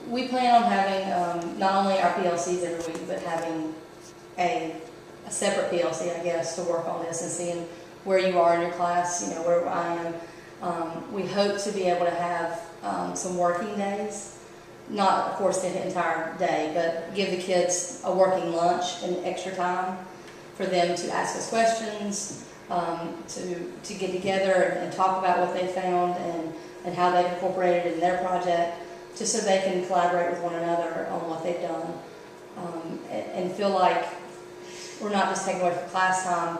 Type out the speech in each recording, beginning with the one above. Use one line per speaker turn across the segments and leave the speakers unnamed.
We plan on having not only our PLCs every week, but having a separate PLC, I guess, to work on this and seeing where you are in your class, you know, where I am. We hope to be able to have some working days. Not, of course, the entire day, but give the kids a working lunch and extra time for them to ask us questions, to get together and talk about what they found and how they've incorporated it in their project, just so they can collaborate with one another on what they've done, and feel like we're not just taking away from class time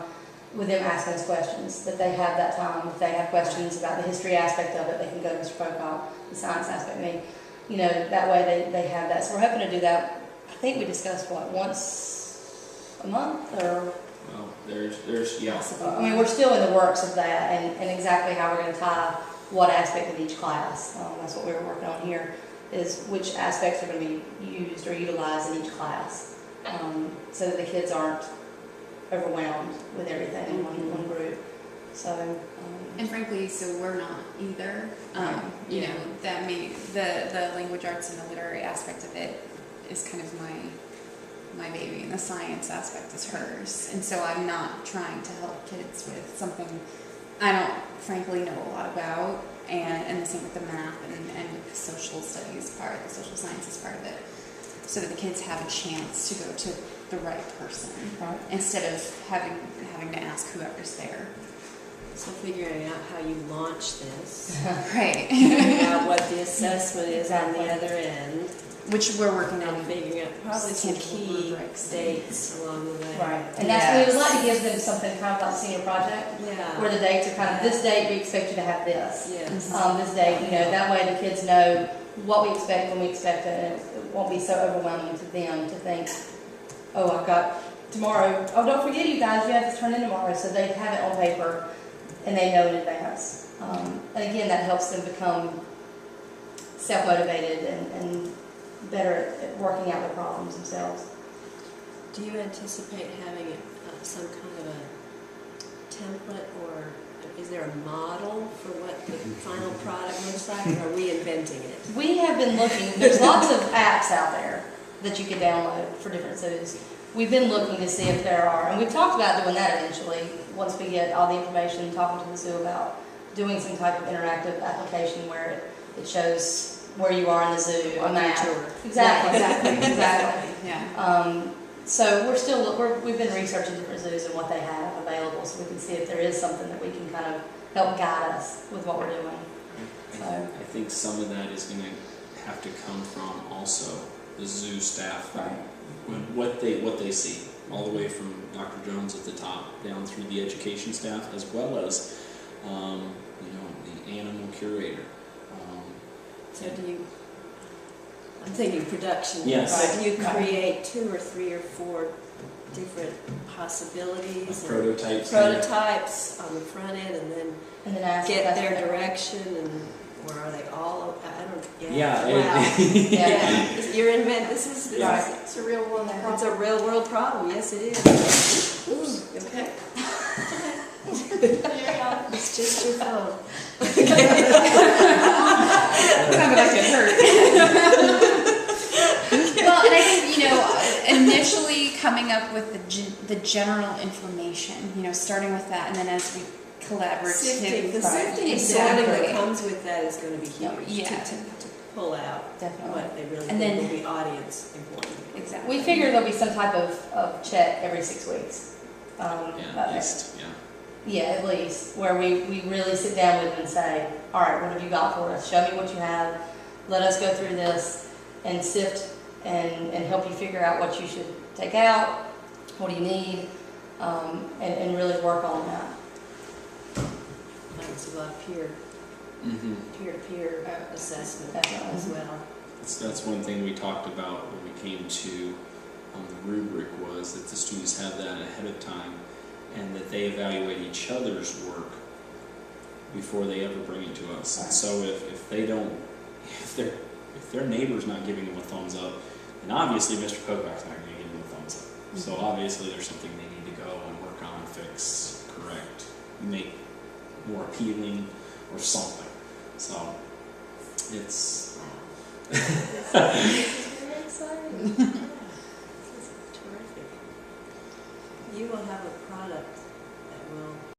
with them asking us questions, that they have that time. If they have questions about the history aspect of it, they can go to Mr. Pocock, the science aspect. I mean, you know, that way they have that. So we're hoping to do that. I think we discussed, what, once a month, or?
Well, there's yeah.
I mean, we're still in the works of that, and exactly how we're going to tie what aspect of each class. That's what we were working on here, is which aspects are going to be used or utilized in each class, so that the kids aren't overwhelmed with everything in one group. So.
And frankly, so we're not either. You know, that the language arts and the literary aspect of it is kind of my baby, and the science aspect is hers. And so I'm not trying to help kids with something I don't frankly know a lot about, and the same with the math and with the social studies part, the social sciences part of it, so that the kids have a chance to go to the right person,
right,
instead of having to ask whoever's there.
So figuring out how you launch this,
Right.
figuring out what the assessment is on the other end,
Which we're working on.
and figuring out probably some
Tangible
key
rubrics.
dates along the way.
Right, and that's, we would like to give them something kind of like senior project,
Yeah.
where the dates are kind of, this date we expect you to have this.
Yes.
This date, you know, that way the kids know what we expect when we expect it, and it won't be so overwhelming to them to think, oh, I've got tomorrow, oh, don't forget you guys, you have to turn in tomorrow, so they have it on paper and they know in advance. And again, that helps them become self-motivated and better at working out their problems themselves.
Do you anticipate having some kind of a template, or is there a model for what the final product looks like, or are we inventing it?
We have been looking, there's lots of apps out there that you can download for different zoos. We've been looking to see if there are, and we've talked about doing that eventually, once we get all the information, talking to the zoo about doing some type of interactive application where it shows where you are in the zoo, a map. Exactly.
Yeah.
So we've been researching different zoos and what they have available, so we can see if there is something that we can kind of help guide us with what we're doing.
I think some of that is going to have to come from also the zoo staff.
Right.
What they see, all the way from Dr. Jones at the top down through the education staff, as well as the animal curator.
So do you, I'm thinking production.
Yes.
So do you create 2 or 3 or 4 different possibilities? Prototypes on the front end, and then
ask
get their direction, or are they all? I don't.
Yeah.
Wow.
Yeah.
You're this is
Right.
it's a real world problem. It's a real world problem. Yes, it is. Ooh, okay. It's just your phone.
Sounded like it hurt. Well, and I think, initially coming up with the general information, starting with that, and then as we collaborate.
Sifting and sorting that comes with that is going to be huge.
Yeah.
To pull out
Definitely.
what they really
And
think
then-
will be audience important.
Exactly.
We figure there'll be some type of check every 6 weeks.
At least, yeah.
Yeah, at least, where we really sit down with them and say, all right, what have you got for us? Show me what you have. Let us go through this and sift and help you figure out what you should take out, what do you need, and really work on that.
It's a lot of peer-to-peer assessment
Definitely.
as well.
That's one thing we talked about when we came to the rubric, was that the students have that ahead of time, and that they evaluate each other's work before they ever bring it to us. And so if their neighbor's not giving them a thumbs up, then obviously Mr. Pocock's not going to give them a thumbs up. So obviously there's something they need to go and work on, fix, correct, make more appealing or something. So it's
This is very exciting. Yeah, this is terrific. You will have a product that will